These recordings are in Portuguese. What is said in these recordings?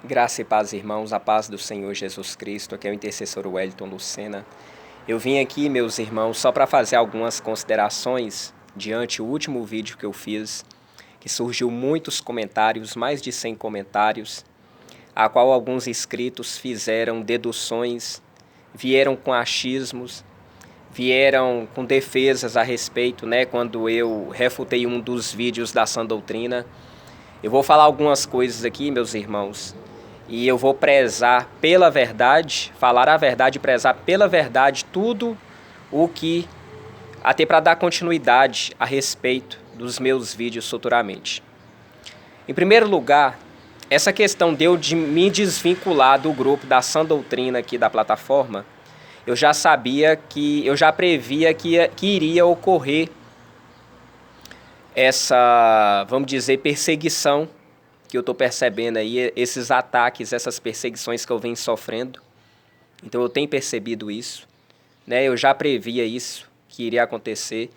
Graça e paz, irmãos, a paz do Senhor Jesus Cristo, aqui é o intercessor Wellington Lucena. Eu vim aqui, meus irmãos, só para fazer algumas considerações diante do último vídeo que eu fiz, que surgiu muitos comentários, mais de 100 comentários, a qual alguns inscritos fizeram deduções, vieram com achismos, vieram com defesas a respeito, quando eu refutei um dos vídeos da sã doutrina. Eu vou falar algumas coisas aqui, meus irmãos, e eu vou prezar pela verdade, falar a verdade e prezar pela verdade tudo o que, até para dar continuidade a respeito dos meus vídeos futuramente. Em primeiro lugar, essa questão de me desvincular do grupo da sã doutrina aqui da plataforma, eu já sabia eu já previa que iria ocorrer essa, vamos dizer, perseguição que eu estou percebendo aí, esses ataques, essas perseguições que eu venho sofrendo. Então eu tenho percebido isso, eu já previa isso, que iria acontecer,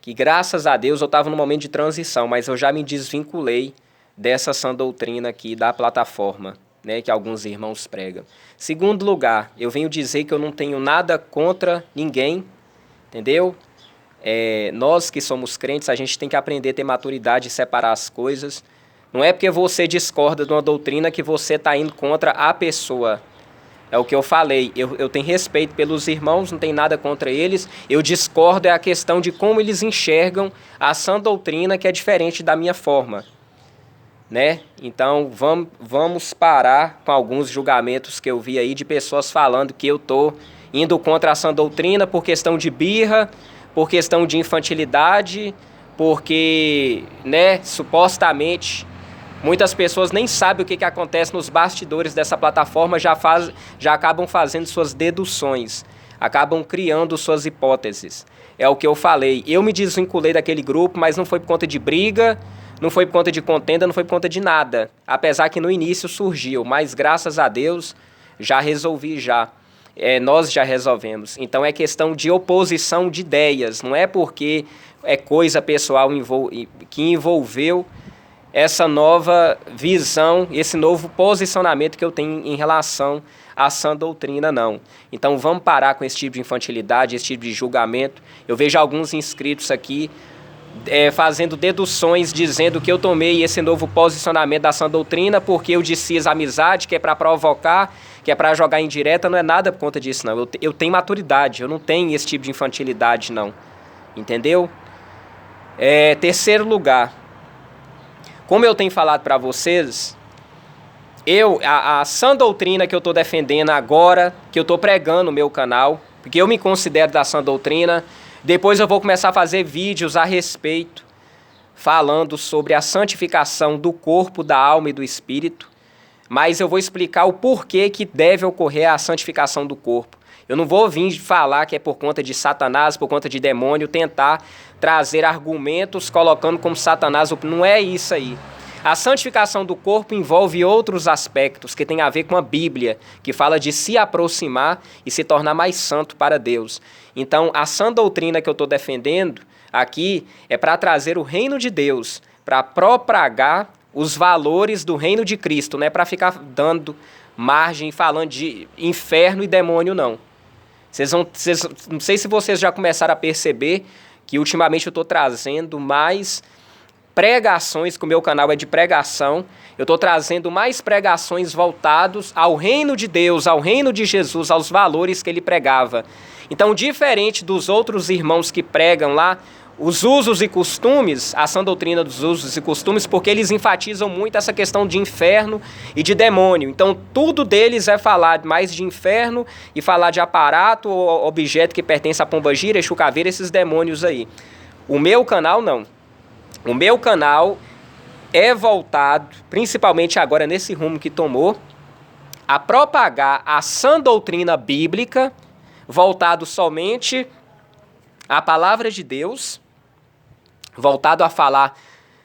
que graças a Deus eu estava num momento de transição, mas eu já me desvinculei dessa sã doutrina aqui da plataforma, que alguns irmãos pregam. Segundo lugar, eu venho dizer que eu não tenho nada contra ninguém, entendeu? Nós que somos crentes, a gente tem que aprender a ter maturidade e separar as coisas. Não é porque você discorda de uma doutrina que você está indo contra a pessoa. É o que eu falei, eu tenho respeito pelos irmãos, não tenho nada contra eles. Eu discordo é a questão de como eles enxergam a sã doutrina, que é diferente da minha forma. Então vamos parar com alguns julgamentos que eu vi aí de pessoas falando que eu estou indo contra a sã doutrina por questão de birra, por questão de infantilidade, porque, supostamente, muitas pessoas nem sabem o que acontece nos bastidores dessa plataforma, já acabam fazendo suas deduções, acabam criando suas hipóteses. É o que eu falei, eu me desvinculei daquele grupo, mas não foi por conta de briga, não foi por conta de contenda, não foi por conta de nada. Apesar que no início surgiu, mas graças a Deus já resolvi já. Nós já resolvemos. Então é questão de oposição de ideias, não é porque é coisa pessoal que envolveu essa nova visão, esse novo posicionamento que eu tenho em relação à sã doutrina, não. Então vamos parar com esse tipo de infantilidade, esse tipo de julgamento. Eu vejo alguns inscritos aqui fazendo deduções, dizendo que eu tomei esse novo posicionamento da sã doutrina porque eu desfiz a amizade, que é para provocar, que é para jogar indireta. Não é nada por conta disso, não. Eu tenho maturidade, eu não tenho esse tipo de infantilidade, não. Entendeu? Terceiro lugar, como eu tenho falado para vocês, a sã doutrina que eu estou defendendo agora, que eu estou pregando no meu canal, porque eu me considero da sã doutrina. Depois eu vou começar a fazer vídeos a respeito, falando sobre a santificação do corpo, da alma e do espírito, mas eu vou explicar o porquê que deve ocorrer a santificação do corpo. Eu não vou vir falar que é por conta de Satanás, por conta de demônio, tentar trazer argumentos colocando como Satanás. Não é isso aí. A santificação do corpo envolve outros aspectos que tem a ver com a Bíblia, que fala de se aproximar e se tornar mais santo para Deus. Então, a sã doutrina que eu estou defendendo aqui é para trazer o reino de Deus, para propagar os valores do reino de Cristo, não é para ficar dando margem falando de inferno e demônio, não. Não sei se vocês já começaram a perceber que ultimamente eu estou trazendo mais pregações, que o meu canal é de pregação, eu estou trazendo mais pregações voltados ao reino de Deus, ao reino de Jesus, aos valores que ele pregava. Então, diferente dos outros irmãos que pregam lá, os usos e costumes, a sã doutrina dos usos e costumes, porque eles enfatizam muito essa questão de inferno e de demônio. Então, tudo deles é falar mais de inferno e falar de aparato ou objeto que pertence a pombagira, Exu Caveira, esses demônios aí. O meu canal, não. O meu canal é voltado, principalmente agora nesse rumo que tomou, a propagar a sã doutrina bíblica, voltado somente à palavra de Deus, voltado a falar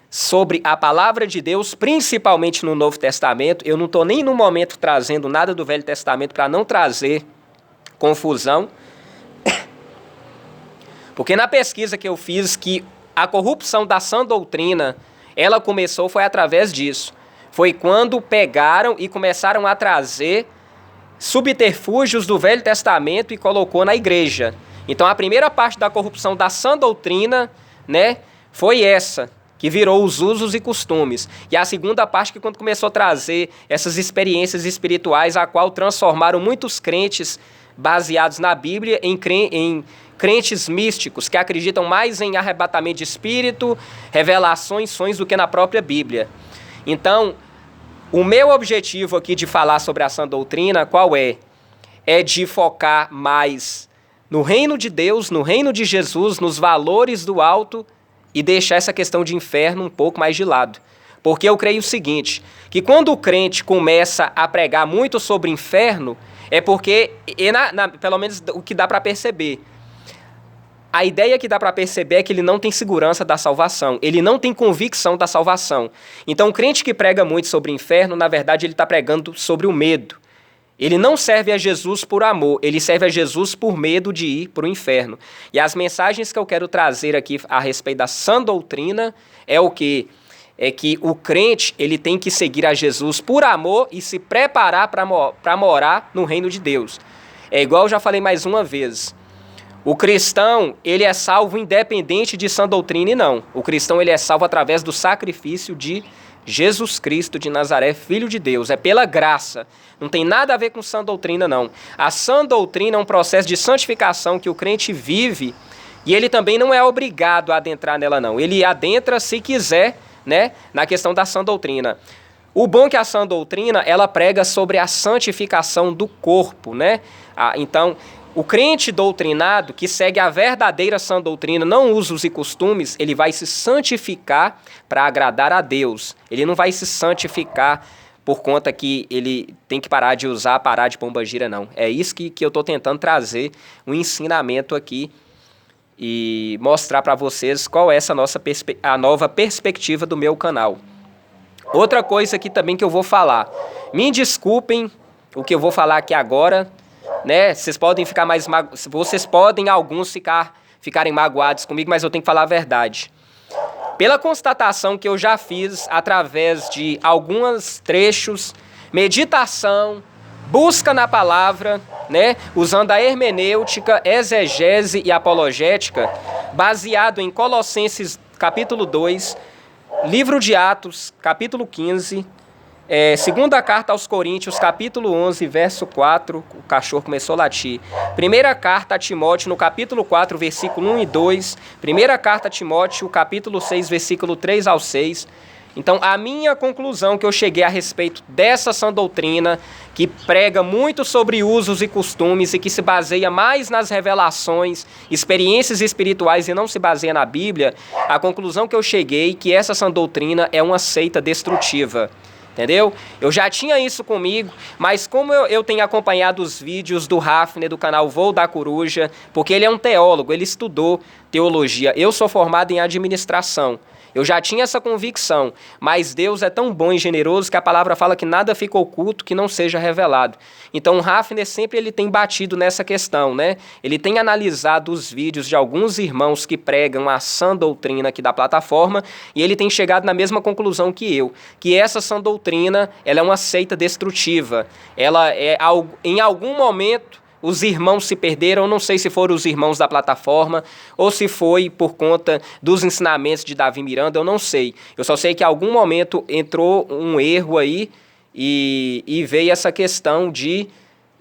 sobre a palavra de Deus, principalmente no Novo Testamento. Eu não estou nem no momento trazendo nada do Velho Testamento para não trazer confusão, porque na pesquisa que eu fiz, que a corrupção da sã doutrina, ela começou, foi através disso. foi quando pegaram e começaram a trazer subterfúgios do Velho Testamento e colocou na igreja. Então a primeira parte da corrupção da sã doutrina, né, foi essa, que virou os usos e costumes. E a segunda parte que quando começou a trazer essas experiências espirituais, a qual transformaram muitos crentes baseados na Bíblia em crentes místicos, que acreditam mais em arrebatamento de espírito, revelações, sonhos, do que na própria Bíblia. Então, o meu objetivo aqui de falar sobre a sã doutrina, qual é? É de focar mais no reino de Deus, no reino de Jesus, nos valores do alto e deixar essa questão de inferno um pouco mais de lado. Porque eu creio o seguinte, que quando o crente começa a pregar muito sobre inferno, é porque, pelo menos o que dá para perceber, a ideia que dá para perceber é que ele não tem segurança da salvação, ele não tem convicção da salvação. Então, o crente que prega muito sobre o inferno, na verdade, ele está pregando sobre o medo. Ele não serve a Jesus por amor, ele serve a Jesus por medo de ir para o inferno. E as mensagens que eu quero trazer aqui a respeito da sã doutrina é o quê? É que o crente ele tem que seguir a Jesus por amor e se preparar para morar no reino de Deus. É igual eu já falei mais uma vez. O cristão, ele é salvo independente de sã doutrina e não. O cristão, ele é salvo através do sacrifício de Jesus Cristo de Nazaré, Filho de Deus. É pela graça. Não tem nada a ver com sã doutrina, não. A sã doutrina é um processo de santificação que o crente vive e ele também não é obrigado a adentrar nela, não. Ele adentra se quiser, né, na questão da sã doutrina. O bom é que a sã doutrina, ela prega sobre a santificação do corpo, né? Então, o crente doutrinado, que segue a verdadeira sã doutrina, não usos e costumes, ele vai se santificar para agradar a Deus. Ele não vai se santificar por conta que ele tem que parar de usar, parar de pombagira, não. É isso que eu estou tentando trazer, um ensinamento aqui e mostrar para vocês qual é a nova perspectiva do meu canal. Outra coisa aqui também que eu vou falar. Me desculpem o que eu vou falar aqui agora, né? Vocês podem alguns ficarem magoados comigo, mas eu tenho que falar a verdade. Pela constatação que eu já fiz através de alguns trechos, meditação, busca na palavra, né, usando a hermenêutica, exegese e apologética, baseado em Colossenses capítulo 2, livro de Atos, capítulo 15, segunda carta aos Coríntios, capítulo 11, verso 4, o cachorro começou a latir. Primeira carta a Timóteo, no capítulo 4, versículo 1 e 2. Primeira carta a Timóteo, capítulo 6, versículo 3 ao 6. Então, a minha conclusão que eu cheguei a respeito dessa sã doutrina, que prega muito sobre usos e costumes e que se baseia mais nas revelações, experiências espirituais e não se baseia na Bíblia, a conclusão que eu cheguei é que essa sã doutrina é uma seita destrutiva. Entendeu? Eu já tinha isso comigo, mas como eu tenho acompanhado os vídeos do Hafner, do canal Voo da Coruja, porque ele é um teólogo, ele estudou teologia. Eu sou formado em administração. Eu já tinha essa convicção, mas Deus é tão bom e generoso que a palavra fala que nada fica oculto que não seja revelado. Então o Hafner sempre ele tem batido nessa questão, né? Ele tem analisado os vídeos de alguns irmãos que pregam a sã doutrina aqui da plataforma e ele tem chegado na mesma conclusão que eu, que essa sã doutrina ela é uma seita destrutiva. Ela é, em algum momento, os irmãos se perderam, eu não sei se foram os irmãos da plataforma ou se foi por conta dos ensinamentos de Davi Miranda, eu não sei. Eu só sei que em algum momento entrou um erro aí e veio essa questão de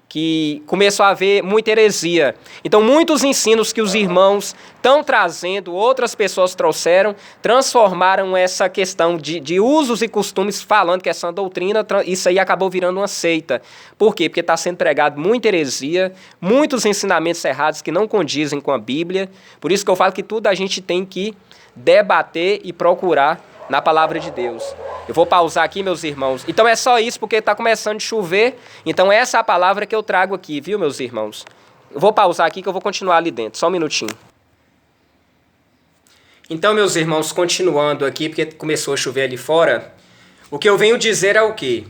que começou a haver muita heresia. Então, muitos ensinos que os irmãos estão trazendo, outras pessoas trouxeram, transformaram essa questão de usos e costumes, falando que é sã doutrina, isso aí acabou virando uma seita. Por quê? Porque está sendo pregado muita heresia, muitos ensinamentos errados que não condizem com a Bíblia. Por isso que eu falo que tudo a gente tem que debater e procurar na palavra de Deus. Eu vou pausar aqui, meus irmãos. Então é só isso, porque está começando a chover. Então essa é a palavra que eu trago aqui, viu, meus irmãos? Eu vou pausar aqui que eu vou continuar ali dentro. Só um minutinho. Então, meus irmãos, continuando aqui, porque começou a chover ali fora, o que eu venho dizer é o quê?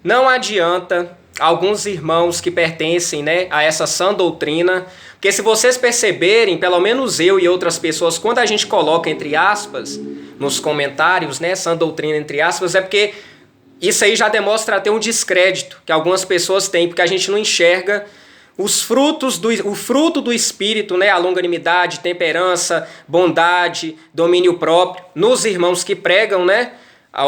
Não adianta alguns irmãos que pertencem, né, a essa sã doutrina, porque se vocês perceberem, pelo menos eu e outras pessoas, quando a gente coloca entre aspas nos comentários, né, sã doutrina entre aspas, é porque isso aí já demonstra até um descrédito que algumas pessoas têm, porque a gente não enxerga o fruto do Espírito, né? A longanimidade, temperança, bondade, domínio próprio, nos irmãos que pregam, né?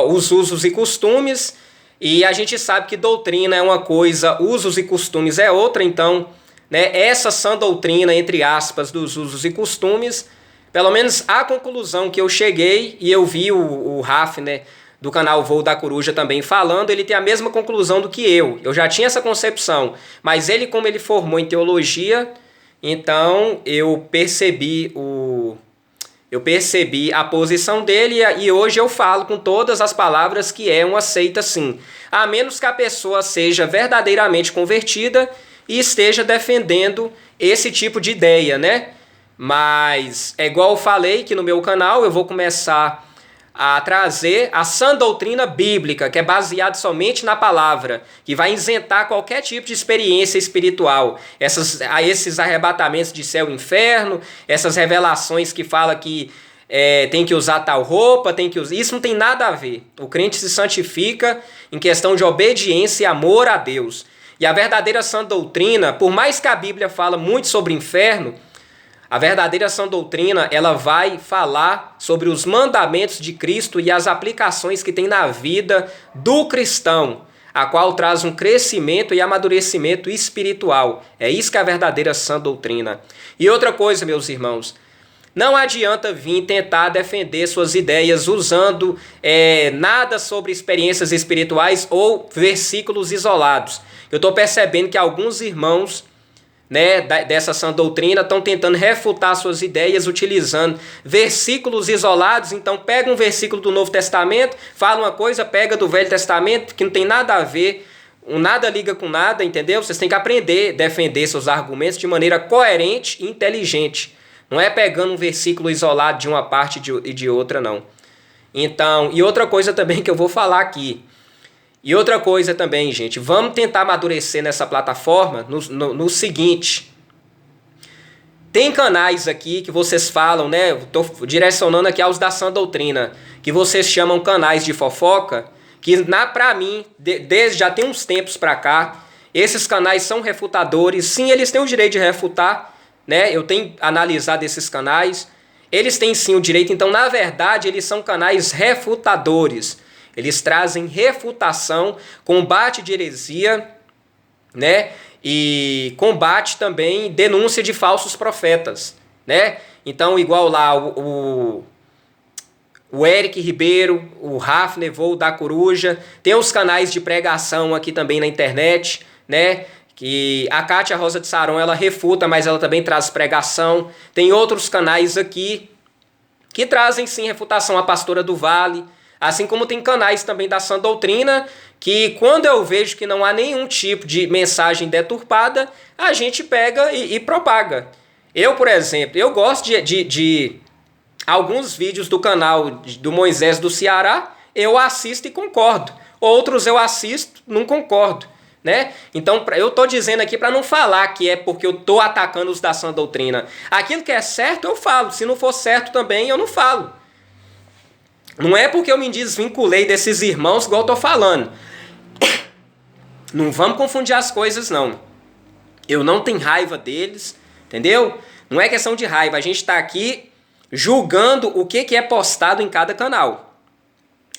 Os usos e costumes. E a gente sabe que doutrina é uma coisa, usos e costumes é outra, então, né? Essa sã doutrina, entre aspas, dos usos e costumes, pelo menos a conclusão que eu cheguei, e eu vi o Raf, né, do canal Voo da Coruja também falando, ele tem a mesma conclusão do que eu. Eu já tinha essa concepção, mas ele, como ele formou em teologia, então eu percebi a posição dele e hoje eu falo com todas as palavras que é uma seita sim. A menos que a pessoa seja verdadeiramente convertida e esteja defendendo esse tipo de ideia, né? Mas é igual eu falei que no meu canal eu vou começar a trazer a sã doutrina bíblica, que é baseada somente na palavra, que vai isentar qualquer tipo de experiência espiritual. Esses arrebatamentos de céu e inferno, essas revelações que fala que tem que usar tal roupa, isso não tem nada a ver. O crente se santifica em questão de obediência e amor a Deus. E a verdadeira sã doutrina, por mais que a Bíblia fala muito sobre inferno, a verdadeira sã doutrina, ela vai falar sobre os mandamentos de Cristo e as aplicações que tem na vida do cristão, a qual traz um crescimento e amadurecimento espiritual. É isso que é a verdadeira sã doutrina. E outra coisa, meus irmãos, não adianta vir tentar defender suas ideias usando nada sobre experiências espirituais ou versículos isolados. Eu estou percebendo que alguns irmãos, né, dessa sã doutrina estão tentando refutar suas ideias utilizando versículos isolados. Então pega um versículo do Novo Testamento, fala uma coisa, pega do Velho Testamento que não tem nada a ver, nada liga com nada, entendeu? Vocês têm que aprender a defender seus argumentos de maneira coerente e inteligente. Não é pegando um versículo isolado de uma parte e de outra, não. Então, e outra coisa também que eu vou falar aqui. E outra coisa também, gente, vamos tentar amadurecer nessa plataforma no seguinte. Tem canais aqui que vocês falam, né? Estou direcionando aqui aos da sã doutrina, que vocês chamam canais de fofoca, que pra mim, desde já tem uns tempos pra cá, esses canais são refutadores. Sim, eles têm o direito de refutar, né? Eu tenho analisado esses canais. Eles têm sim o direito, então, na verdade, eles são canais refutadores. Eles trazem refutação, combate de heresia, né? E combate também denúncia de falsos profetas, né? Então, igual lá o Eric Ribeiro, o Raf Voo da Coruja, tem os canais de pregação aqui também na internet, né? Que a Kátia Rosa de Saron, ela refuta, mas ela também traz pregação. Tem outros canais aqui que trazem sim refutação, a Pastora do Vale. Assim como tem canais também da sã doutrina, que quando eu vejo que não há nenhum tipo de mensagem deturpada, a gente pega e propaga. Eu, por exemplo, eu gosto de alguns vídeos do canal do Moisés do Ceará, eu assisto e concordo. Outros eu assisto, não concordo, né? Então, eu estou dizendo aqui para não falar que é porque eu estou atacando os da sã doutrina. Aquilo que é certo, eu falo. Se não for certo também, eu não falo. Não é porque eu me desvinculei desses irmãos igual eu estou falando. Não vamos confundir as coisas, não. Eu não tenho raiva deles, entendeu? Não é questão de raiva. A gente está aqui julgando o que é postado em cada canal.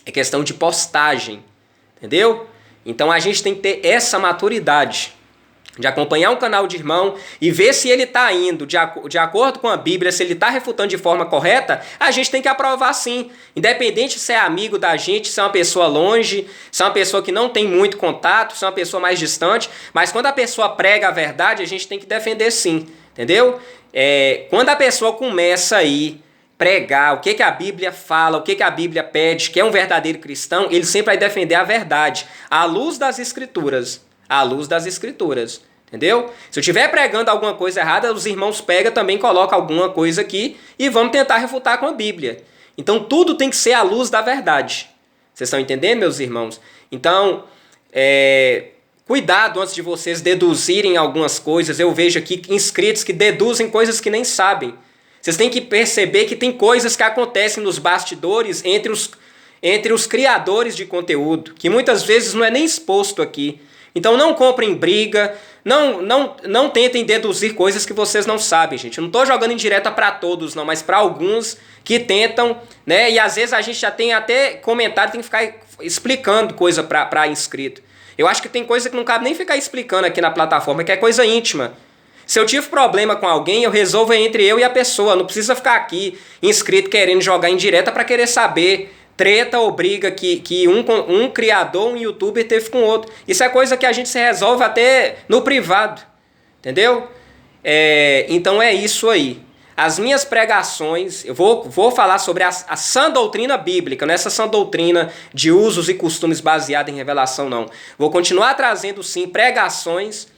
É questão de postagem, entendeu? Então a gente tem que ter essa maturidade de acompanhar um canal de irmão e ver se ele está indo de acordo com a Bíblia, se ele está refutando de forma correta, a gente tem que aprovar sim. Independente se é amigo da gente, se é uma pessoa longe, se é uma pessoa que não tem muito contato, se é uma pessoa mais distante, mas quando a pessoa prega a verdade, a gente tem que defender sim, entendeu? Quando a pessoa começa aí pregar o que a Bíblia fala, o que a Bíblia pede, que é um verdadeiro cristão, ele sempre vai defender a verdade, à luz das Escrituras. À luz das Escrituras, entendeu? Se eu estiver pregando alguma coisa errada, os irmãos pegam também, colocam alguma coisa aqui e vamos tentar refutar com a Bíblia. Então tudo tem que ser à luz da verdade. Vocês estão entendendo, meus irmãos? Então, cuidado antes de vocês deduzirem algumas coisas. Eu vejo aqui inscritos que deduzem coisas que nem sabem. Vocês têm que perceber que tem coisas que acontecem nos bastidores entre entre os criadores de conteúdo, que muitas vezes não é nem exposto aqui. Então não comprem briga, não tentem deduzir coisas que vocês não sabem, gente. Eu não estou jogando indireta para todos, não, mas para alguns que tentam, né? E às vezes a gente já tem até comentário, tem que ficar explicando coisa para inscrito. Eu acho que tem coisa que não cabe nem ficar explicando aqui na plataforma, que é coisa íntima. Se eu tive problema com alguém, eu resolvo entre eu e a pessoa. Não precisa ficar aqui inscrito querendo jogar indireta para querer saber treta ou briga que um criador, um youtuber teve com outro. Isso é coisa que a gente se resolve até no privado, entendeu? Então é isso aí. As minhas pregações, eu vou falar sobre a sã doutrina bíblica, não é essa sã doutrina de usos e costumes baseada em revelação, não. Vou continuar trazendo, sim, pregações,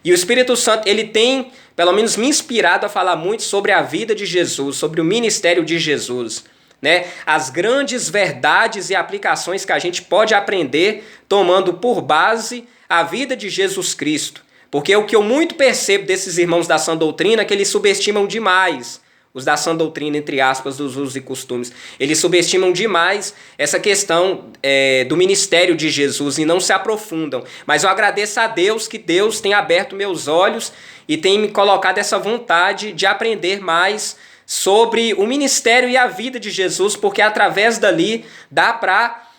e o Espírito Santo, ele tem, pelo menos, me inspirado a falar muito sobre a vida de Jesus, sobre o ministério de Jesus, né? As grandes verdades e aplicações que a gente pode aprender tomando por base a vida de Jesus Cristo. Porque o que eu muito percebo desses irmãos da sã doutrina é que eles subestimam demais, os da sã doutrina, entre aspas, dos usos e costumes. Eles subestimam demais essa questão do ministério de Jesus e não se aprofundam. Mas eu agradeço a Deus que Deus tem aberto meus olhos e tem me colocado essa vontade de aprender mais sobre o ministério e a vida de Jesus, porque através dali dá para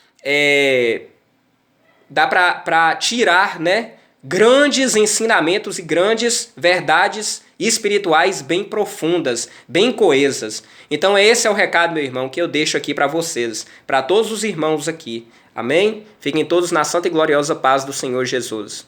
tirar, né, grandes ensinamentos e grandes verdades espirituais bem profundas, bem coesas. Então esse é o recado, meu irmão, que eu deixo aqui para vocês, para todos os irmãos aqui. Amém? Fiquem todos na santa e gloriosa paz do Senhor Jesus.